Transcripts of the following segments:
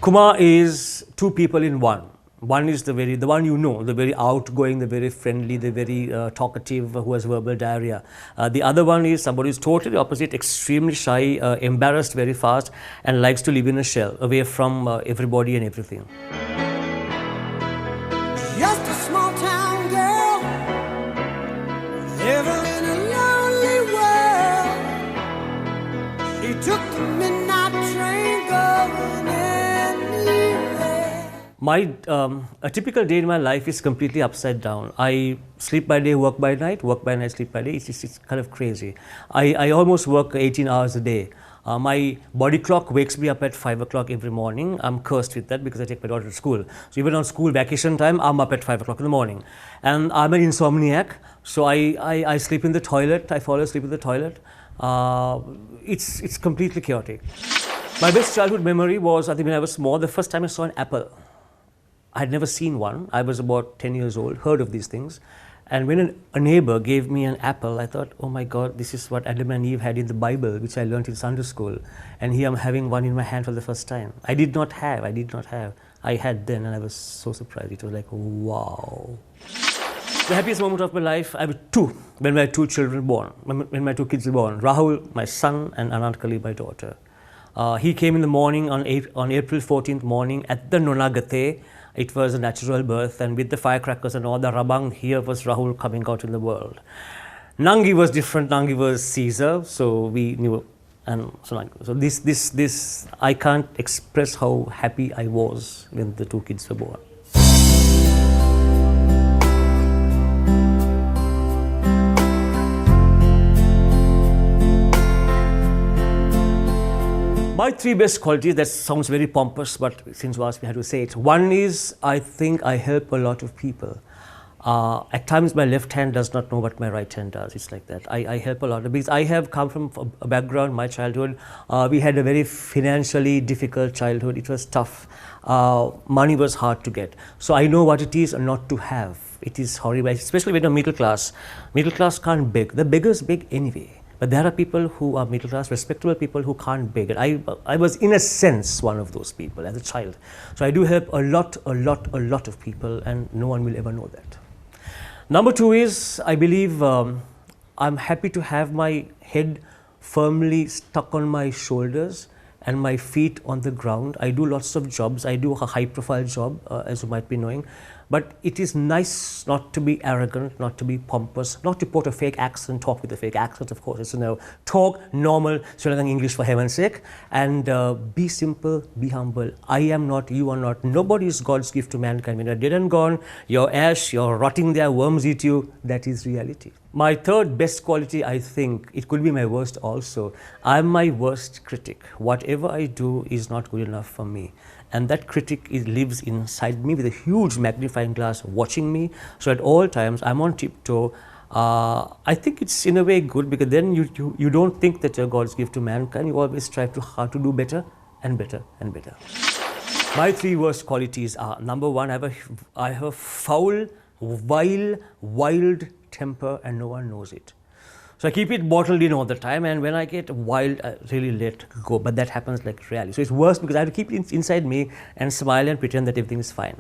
Kumar is two people in one. One is the one you know, the very outgoing, the very friendly, the very talkative, who has verbal diarrhea. The other one is somebody who's totally opposite, extremely shy, embarrassed very fast, and likes to live in a shell, away from everybody and everything. Just a small town girl, living in a lonely world. She took the midnight train going anywhere. A typical day in my life is completely upside down. I sleep by day, work by night, work by night, sleep by day. It's kind of crazy. I almost work 18 hours a day. My body clock wakes me up at 5 o'clock every morning. I'm cursed with that because I take my daughter to school. So even on school vacation time, I'm up at 5 o'clock in the morning. And I'm an insomniac, so I sleep in the toilet. I fall asleep in the toilet. It's completely chaotic. My best childhood memory was, I think when I was small, the first time I saw an apple. I had never seen one. I was about 10 years old, heard of these things. And when a neighbor gave me an apple, I thought, oh my God, this is what Adam and Eve had in the Bible, which I learned in Sunday school. And here I'm having one in my hand for the first time. I did not have. I had then, and I was so surprised. It was like, wow. The happiest moment of my life, I had two, when my two children born, when my two kids were born. Rahul, my son, and Anantkali, my daughter. He came in the morning on April 14th morning at the Nonagate. It was a natural birth, and with the firecrackers and all the rabang, here was Rahul coming out in the world. Nangi was different. Nangi was Caesar, so we knew, and so this I can't express how happy I was when the two kids were born. My three best qualities, that sounds very pompous, but since you asked me, I had to say it. One is, I think I help a lot of people. At times my left hand does not know what my right hand does. It's like that. I help a lot because I have come from a background, my childhood. We had a very financially difficult childhood. It was tough. Money was hard to get. So I know what it is not to have. It is horrible, especially when you're middle class. Middle class can't beg. The beggars beg anyway. But there are people who are middle class, respectable people who can't beg. And I was, in a sense, one of those people as a child. So I do help a lot of people, and no one will ever know that. Number two is, I believe I'm happy to have my head firmly stuck on my shoulders and my feet on the ground. I do lots of jobs. I do a high-profile job, as you might be knowing. But it is nice not to be arrogant, not to be pompous, not to put a fake accent, talk with a fake accent, of course. It's, talk normal Sri Lankan English for heaven's sake, and be simple, be humble. I am not, you are not. Nobody is God's gift to mankind. When you're dead and gone, you're ash, you're rotting there, worms eat you. That is reality. My third best quality, I think, it could be my worst also. I'm my worst critic. Whatever I do is not good enough for me. And that critic lives inside me with a huge magnifying glass watching me. So at all times, I'm on tiptoe. I think it's in a way good because then you don't think that you're God's gift to mankind. You always strive to how to do better and better and better. My three worst qualities are, number one, I have a foul, vile, wild temper and no one knows it. So I keep it bottled in all the time, and when I get wild, I really let go. But that happens like rarely. So it's worse because I have to keep it inside me and smile and pretend that everything is fine.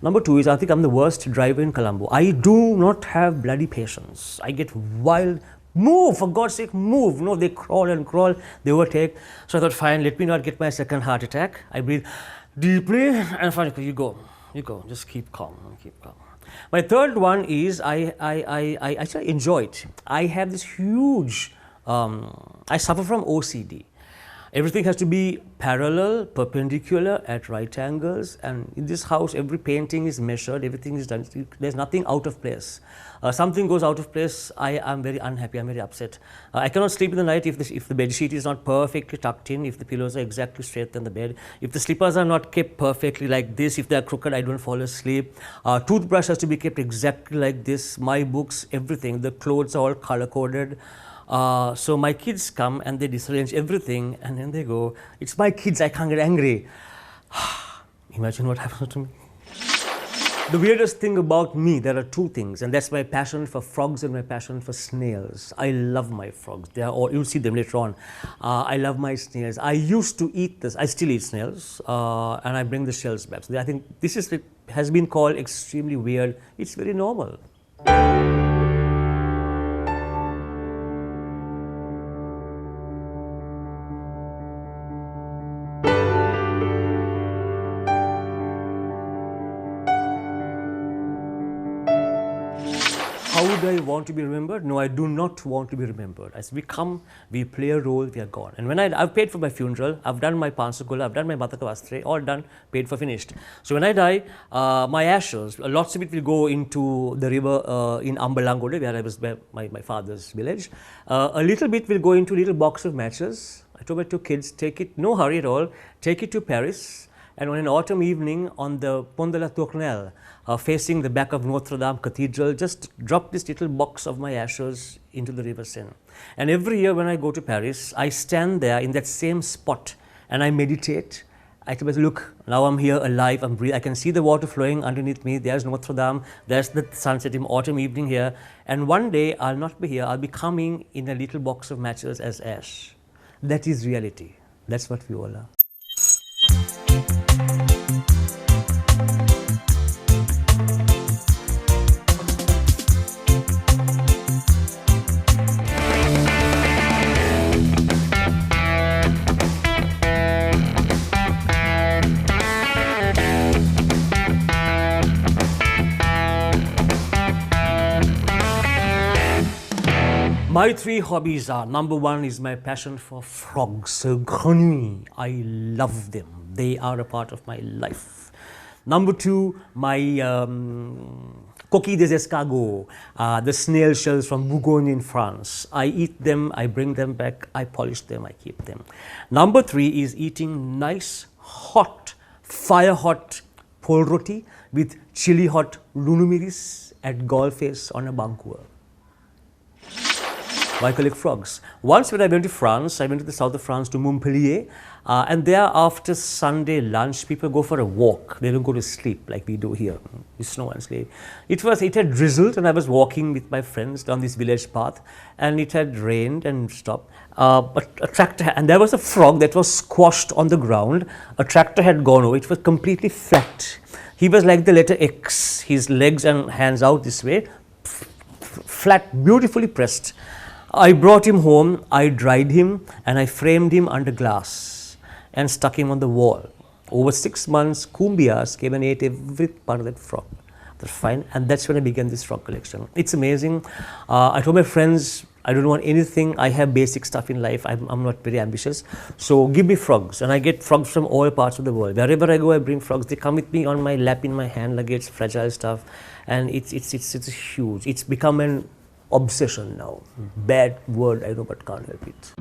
Number two is, I think I'm the worst driver in Colombo. I do not have bloody patience. I get wild. Move, for God's sake, move. No, they crawl and crawl, they overtake. So I thought, fine, let me not get my second heart attack. I breathe deeply and fine, you go, just keep calm, keep calm. My third one is, I actually enjoy it. I have this huge, I suffer from OCD. Everything has to be parallel, perpendicular, at right angles, and in this house every painting is measured, everything is done, there's nothing out of place. Something goes out of place, I am very unhappy, I'm very upset. I cannot sleep in the night if the bed sheet is not perfectly tucked in, if the pillows are exactly straight on the bed, if the slippers are not kept perfectly like this, if they are crooked I don't fall asleep. Toothbrush has to be kept exactly like this, my books, everything, the clothes are all color-coded. So my kids come and they disarrange everything and then they go, it's my kids, I can't get angry. Imagine what happens to me. The weirdest thing about me, there are two things, and that's my passion for frogs and my passion for snails. I love my frogs. They are all, you'll see them later on. I love my snails. I used to eat this. I still eat snails, and I bring the shells back. So I think this is, it has been called extremely weird. It's very normal. How would I want to be remembered? No, I do not want to be remembered. As we come, we play a role, we are gone. And when I've paid for my funeral, I've done my Pansakula, I've done my Matakavastre, all done, paid for, finished. So when I die, my ashes, lots of it will go into the river in Ambalangode, where I was, my father's village. A little bit will go into a little box of matches. I told my two kids, take it, no hurry at all, take it to Paris. And on an autumn evening on the Pont de la Tournelle, facing the back of Notre Dame Cathedral, just drop this little box of my ashes into the River Seine. And every year when I go to Paris, I stand there in that same spot and I meditate. I tell myself, look, now I'm here alive, I'm breathing. I can see the water flowing underneath me. There's Notre Dame, there's the sunset in autumn evening here. And one day I'll not be here, I'll be coming in a little box of matches as ash. That is reality. That's what we all are. My three hobbies are, number one is my passion for frogs, grenouilles. I love them. They are a part of my life. Number two, my coquilles des escargots, the snail shells from Bourgogne in France. I eat them, I bring them back, I polish them, I keep them. Number three is eating nice, hot, fire-hot pol roti with chili hot lunumiris at Golface on a banquet. I collect frogs. Once when I went to France, I went to the south of France to Montpellier, and there after Sunday lunch, people go for a walk. They don't go to sleep like we do here. It's snow and sleep. It had drizzled, and I was walking with my friends down this village path, and it had rained and stopped. But a tractor, and there was a frog that was squashed on the ground. A tractor had gone over. It was completely flat. He was like the letter X. His legs and hands out this way, flat, beautifully pressed. I brought him home, I dried him, and I framed him under glass and stuck him on the wall. Over 6 months, cumbias came and ate every part of that frog. That's fine, and that's when I began this frog collection. It's amazing. I told my friends, I don't want anything. I have basic stuff in life. I'm not very ambitious. So give me frogs, and I get frogs from all parts of the world. Wherever I go, I bring frogs. They come with me on my lap, in my hand luggage, fragile stuff, and it's huge. It's become an obsession now. Bad word, I know, but can't help it.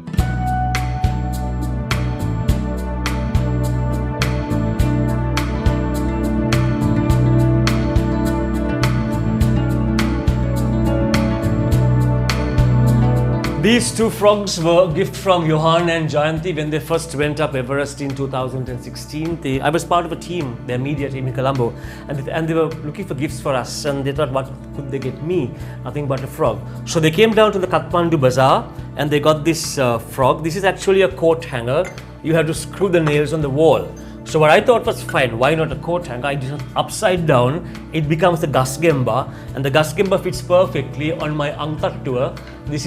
These two frogs were a gift from Johan and Jayanti when they first went up Everest in 2016. I was part of a team, their media team in Colombo, and they were looking for gifts for us, and they thought, what could they get me? Nothing but a frog. So they came down to the Kathmandu Bazaar and they got this frog. This is actually a coat hanger. You have to screw the nails on the wall. So what I thought was fine, why not a coat hanger? I did it upside down, it becomes a gasgemba, and the gasgemba fits perfectly on my Angkat tour. That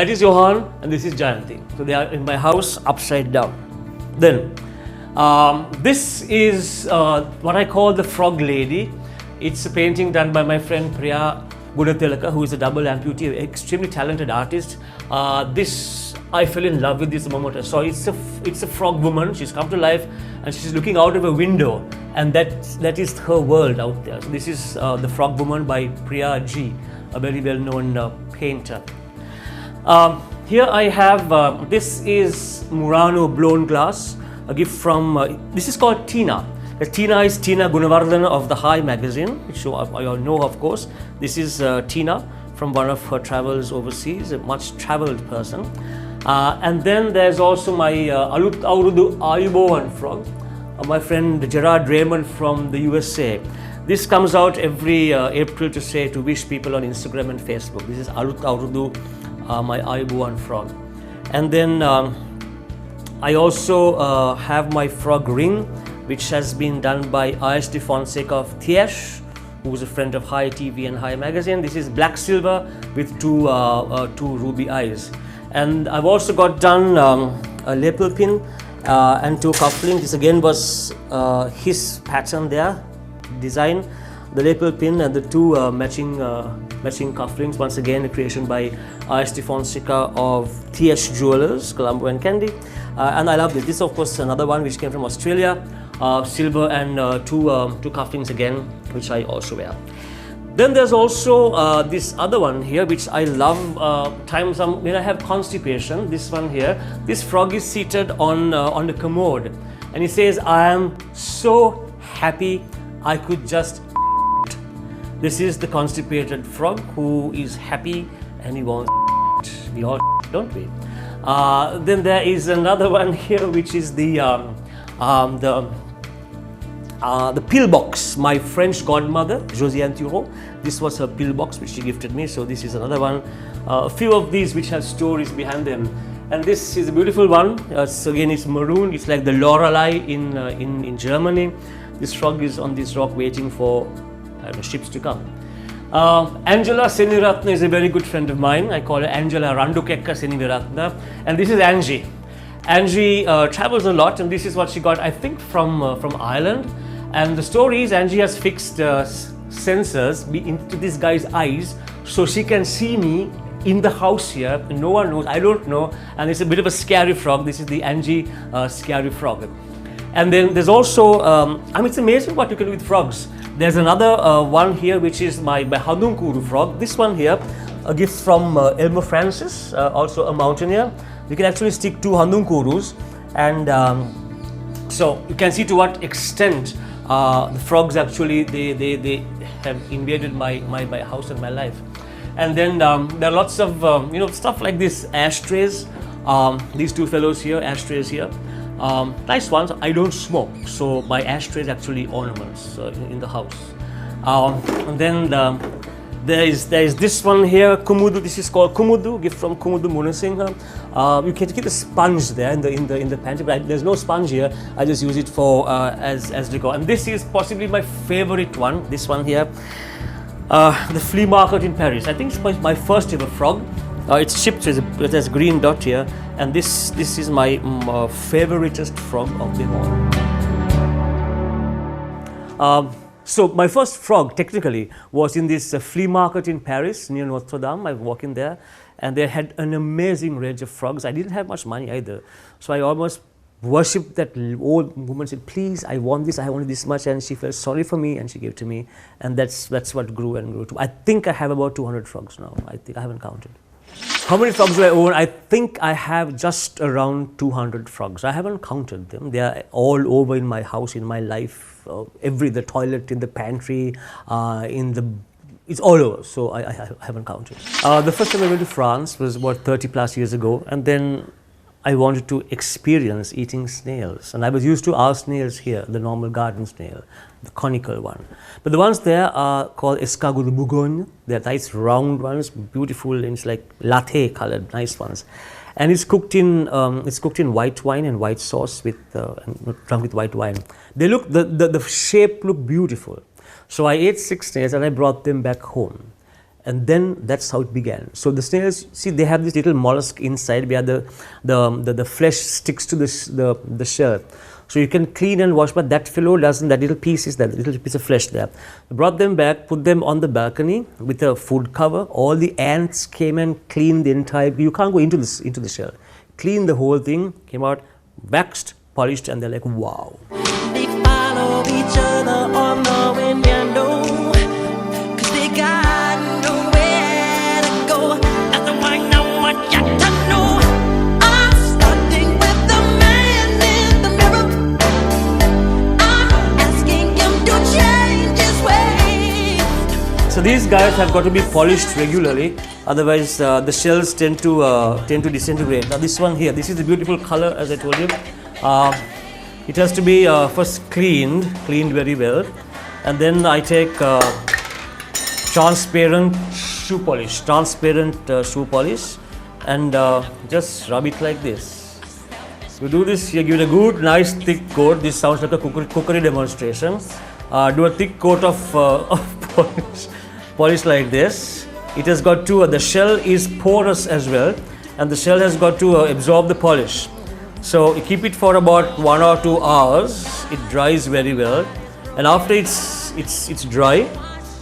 is Johan and this is Jayanti. So they are in my house upside down. Then, this is what I call the Frog Lady. It's a painting done by my friend Priya Gudatilaka, who is a double amputee, extremely talented artist. I fell in love with this the moment I saw. It's a frog woman. She's come to life and she's looking out of a window, and that is her world out there. So this is the Frog Woman by Priya G, a very well-known painter. Here I have, this is Murano blown glass, a gift from, this is called Tina. Tina is Tina Gunawardhan of the High magazine, which you all know, of course. This is Tina from one of her travels overseas, a much traveled person. And then there's also my Alut Aurudu Ayubowan frog. my friend Gerard Raymond from the USA. This comes out every April to wish people on Instagram and Facebook. This is Arut Aurudu, my Aibuan frog. And then I also have my frog ring, which has been done by ISD Fonseca of Thiesh, who is a friend of High TV and High Magazine. This is black silver with two ruby eyes. And I've also got done a lapel pin and 2 cufflinks. This again was his pattern there, design. The lapel pin and the 2 matching cufflinks, once again a creation by ISD Fonseca of Thiesh Jewelers, Colombo and Candy. And I love this. This is of course another one which came from Australia. Silver and 2 cufflinks again, which I also wear. Then there's also this other one here, which I love times when I have constipation. This one here, this frog is seated on the commode, and he says, "I am so happy I could just." This is the constipated frog who is happy and he wants. We all don't we? Then there is another one here, which is the pillbox. My French godmother, Josiane Thureau, this was her pillbox which she gifted me. So this is another one. A few of these which have stories behind them. And this is a beautiful one. So again, it's maroon. It's like the Lorelei in Germany. This frog is on this rock waiting for ships to come. Angela Seniratna is a very good friend of mine. I call her Angela Randukekka Seniratna. And this is Angie. Angie travels a lot, and this is what she got, I think, from Ireland. And the story is Angie has fixed sensors into this guy's eyes so she can see me in the house here. No one knows, I don't know, and it's a bit of a scary frog. This is the Angie scary frog. And then there's also, it's amazing what you can do with frogs. There's another one here, which is my Hadunkuru frog. This one here, a gift from Elmer Francis, also a mountaineer. You can actually stick 2 Handunkurus, and so you can see to what extent the frogs actually they have invaded my house and my life. And then there are lots of stuff like this, ashtrays. These 2 fellows here, ashtrays here, nice ones. I don't smoke, so my ashtrays actually ornaments in the house. And then there is this one here, Kumudu. This is called Kumudu, gift from Kumudu Munasinghe. You can keep a sponge there in the pantry, but there's no sponge here. I just use it for as decor. And this is possibly my favorite one. This one here, the flea market in Paris. I think it's my first ever frog. It's chipped. There's a green dot here, and this is my favoriteest frog of them all. So my first frog technically was in this flea market in Paris near Notre Dame. I was walking there, and they had an amazing range of frogs. I didn't have much money either, so I almost worshipped that old woman. Said, "Please, I want this. I want this much," and she felt sorry for me and she gave it to me, and that's what grew and grew. I think I have about 200 frogs now. I think I haven't counted. How many frogs do I own? I think I have just around 200 frogs. I haven't counted them. They are all over in my house, in my life. The toilet, in the pantry, it's all over. So I haven't counted. The first time I went to France was about 30 plus years ago, and then I wanted to experience eating snails. And I was used to our snails here, the normal garden snail, the conical one. But the ones there are called escargot de Bourgogne. They're nice round ones, beautiful, and it's like latte colored, nice ones. And it's cooked in white wine and white sauce drunk with white wine. They look, the shape looked beautiful. So I ate 6 snails and I brought them back home. And then that's how it began. So the snails, see, they have this little mollusk inside where the flesh sticks to the shell. So you can clean and wash, but that fellow doesn't. That little piece is that little piece of flesh there. I brought them back, put them on the balcony with a food cover. All the ants came and cleaned the entire. You can't go into the shell. Cleaned the whole thing. Came out, waxed, polished, and they're like, wow. They follow each other on the window, 'cause they got nowhere to go. That's the one I want you to know. I'm starting with the man in the mirror. I'm asking him to change his ways. So these guys have got to be polished regularly, otherwise the shells tend to disintegrate. Now this one here, this is the beautiful color, as I told you. It has to be first cleaned very well, and then I take transparent shoe polish, and just rub it like this. You do this, you give it a good, nice, thick coat. This sounds like a cookery demonstration. Do a thick coat of polish like this. It has got to, the shell is porous as well, and the shell has got to absorb the polish. So you keep it for about 1 or 2 hours. It dries very well, and after it's dry,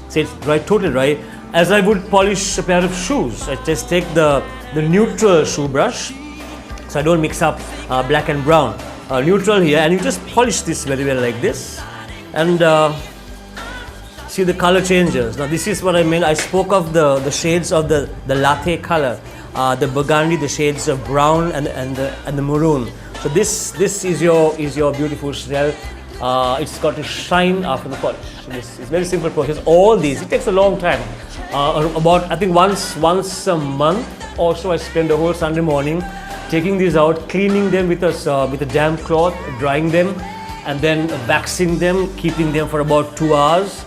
say it's dry, totally dry, as I would polish a pair of shoes. I just take the neutral shoe brush, so I don't mix up black and brown. Neutral here, and you just polish this very well like this, and see the color changes. Now this is what I mean. I spoke of the shades of the latte color, the burgundy, the shades of brown and the maroon. So this is your beautiful shell. It's got to shine after the polish. So this is very simple process. All these, it takes a long time. About I think once a month or so, I spend the whole Sunday morning taking these out, cleaning them with a damp cloth, drying them, and then waxing them, keeping them for about 2 hours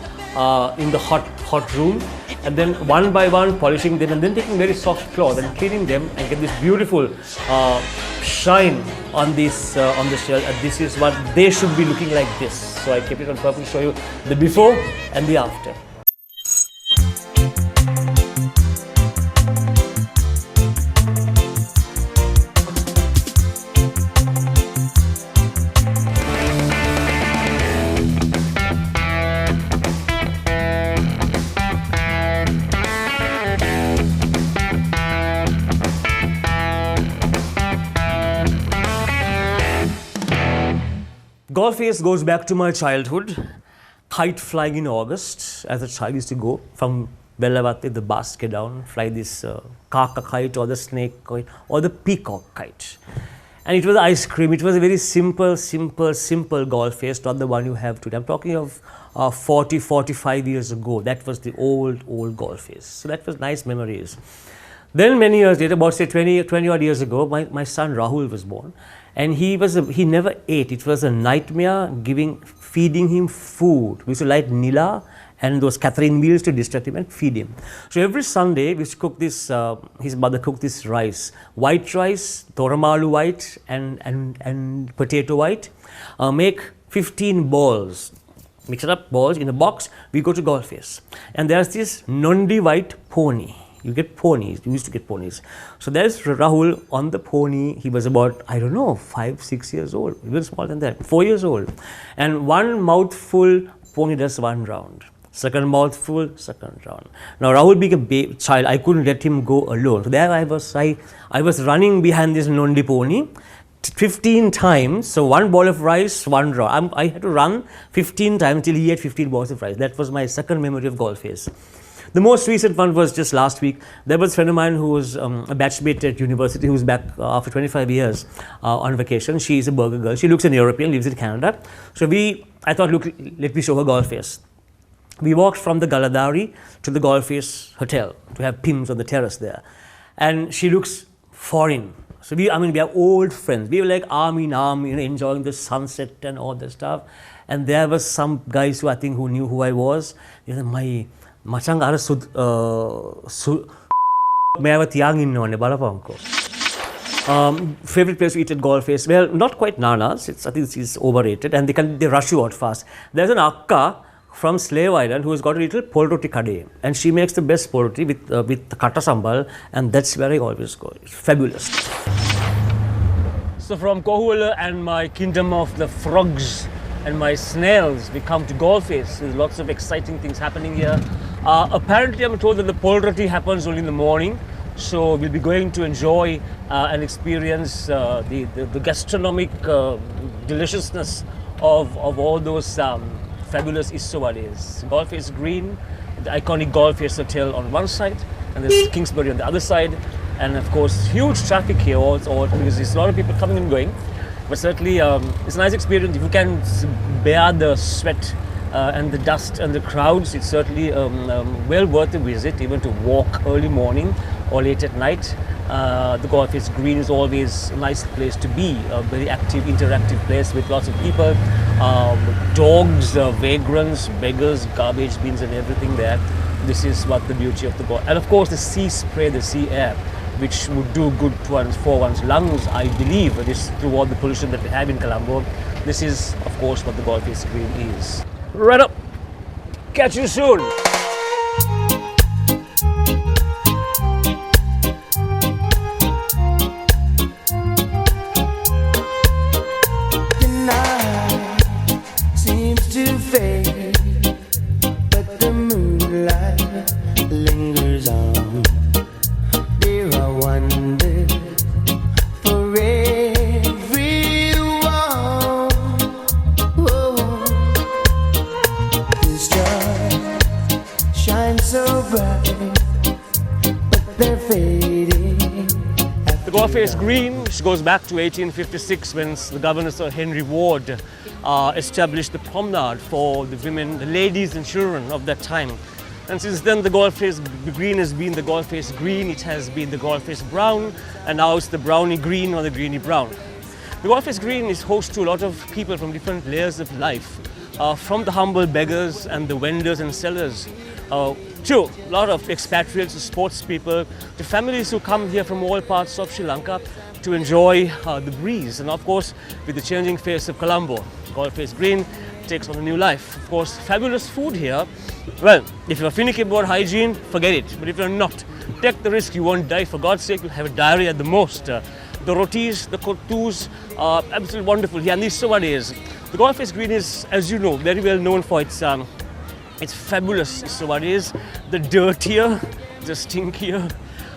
in the hot room, and then one by one polishing them, and then taking very soft cloth and cleaning them and get this beautiful shine on the shell. And this is what they should be looking like this. So I kept it on purpose to show you the before and the after. Golf face goes back to my childhood. Kite flying in August. As a child, I used to go from Bellavate, the basket down, fly this kaka kite or the snake kite or the peacock kite. And it was ice cream. It was a very simple golf face, not the one you have today. I'm talking of 40, 45 years ago. That was the old golf face. So that was nice memories. Then many years later, about say 20 odd years ago, my son Rahul was born. And he never ate. It was a nightmare feeding him food. We used to light Nila and those Catherine wheels to distract him and feed him. So every Sunday we used to cook this, his mother cooked this rice, white rice, toramalu white and potato white. Make 15 balls, mix it up, balls in a box. We go to golf face. And there's this Nondi white pony. You get ponies, you used to get ponies. So there's Rahul on the pony. He was about, I don't know, 5, 6 years old, even smaller than that, 4 years old. And one mouthful, pony does 1 round. Second mouthful, second round. Now Rahul being a child, I couldn't let him go alone. So there I was running behind this Nondi pony 15 times. So 1 ball of rice, 1 round. I had to run 15 times till he ate 15 balls of rice. That was my second memory of golf face. The most recent one was just last week. There was a friend of mine who was a batchmate at university who's back after 25 years on vacation. She is a burger girl. She looks an European, lives in Canada. So I thought, look, let me show her golf face. We walked from the Galadari to the golf face hotel to have pims on the terrace there. And she looks foreign. So we are old friends. We were like arm in arm, enjoying the sunset and all that stuff. And there was some guys who knew who I was. They said, my Machang ara mewa tiang innone balapanko. Favorite place to eat at golf face? Well, not quite Nana's. I think it's overrated, and they rush you out fast. There's an akka from Slave Island who has got a little polroti kade, and she makes the best polroti with kata sambal, and that's where I always go. It's fabulous. So from Kohuala and my kingdom of the frogs and my snails, we come to golf face. There's lots of exciting things happening here. Apparently, I'm told that the polroti happens only in the morning, so we'll be going to enjoy and experience the gastronomic deliciousness of all those fabulous isowades. Golf face green, the iconic golf face hotel on one side, and there's Kingsbury on the other side, and of course huge traffic here also because there's a lot of people coming and going. But certainly, it's a nice experience. If you can bear the sweat and the dust and the crowds, it's certainly well worth a visit, even to walk early morning or late at night. The Golf Green is always a nice place to be, a very active, interactive place with lots of people, dogs, vagrants, beggars, garbage bins and everything there. This is what the beauty of the golf. And of course the sea spray, the sea air, which would do good for one's lungs, I believe, this through all the pollution that we have in Colombo. This is, of course, what the Golf Green is. Right up! Catch you soon! The night seems to fade, but the moonlight lingers on. There are wonders for everyone. Oh, the stars shine so bright, but they're fading. The Golf Green, which goes back to 1856 when the Governor Sir Henry Ward established the promenade for the women, the ladies and children of that time. And since then the Golf Green has been the Golf Green, it has been the Golf Brown, and now it's the Brownie Green or the Greeny Brown. The Golf Green is host to a lot of people from different layers of life, from the humble beggars and the vendors and sellers, to a lot of expatriates, sports people, to families who come here from all parts of Sri Lanka to enjoy the breeze. And of course, with the changing face of Colombo, Golf Green takes on a new life. Of course, fabulous food here. Well, if you're finicky about hygiene, forget it. But if you're not, take the risk, you won't die. For God's sake, you'll have a diarrhea at the most. The rotis, the kottus are absolutely wonderful here. And these sawades. The Golf Green is, as you know, very well known for its fabulous sawades. The dirtier, the stinkier,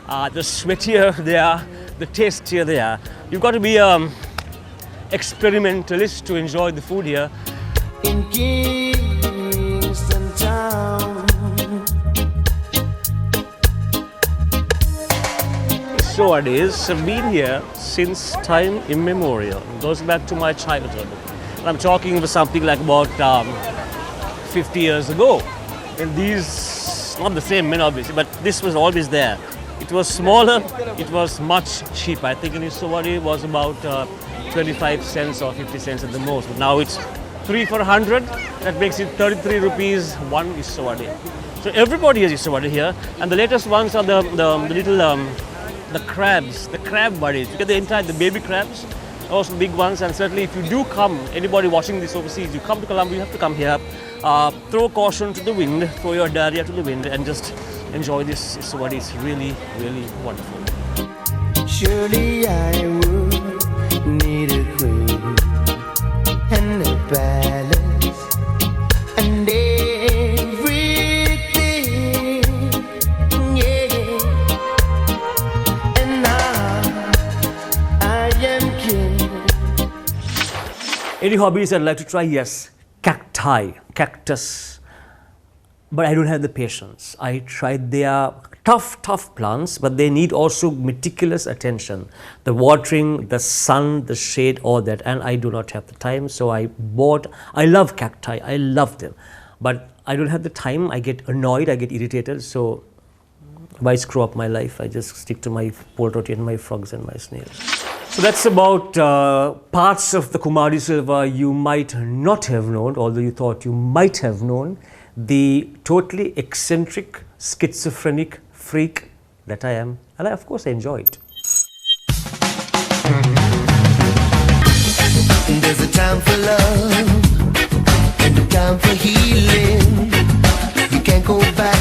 the sweatier they are, the tastier they are. You've got to be experimentalist to enjoy the food here. In Kingston Town, Sawades have been here since time immemorial. It goes back to my childhood. And I'm talking for something like about 50 years ago. And these, not the same men obviously, but this was always there. It was smaller, it was much cheaper. I think in Sawade was about 25 cents or 50 cents at the most. But now it's 3 for 100. That makes it 33 rupees one Isawade. So everybody has Isawade here. And the latest ones are the little the crabs, the crab buddies. You get the baby crabs, also big ones. And certainly if you do come, anybody watching this overseas, you come to Colombo, you have to come here. Throw caution to the wind, throw your diarrhea to the wind, and just enjoy this Isawade. It's really, really wonderful. surely I would need a queen and a palace and everything, yeah. And now I am king. Any hobbies I'd like to try? Yes, cactus. But I don't have the patience. I tried. They are tough plants, but they need also meticulous attention. The watering, the sun, the shade, all that. And I do not have the time. So I love cacti. I love them. But I don't have the time. I get annoyed. I get irritated. So why screw up my life? I just stick to my pole roti and my frogs and my snails. So that's about parts of the Kumar Silva you might not have known, although you thought you might have known. The totally eccentric, schizophrenic freak that I am, and of course I enjoy it. There's a time for love and a time for healing. You can't go back.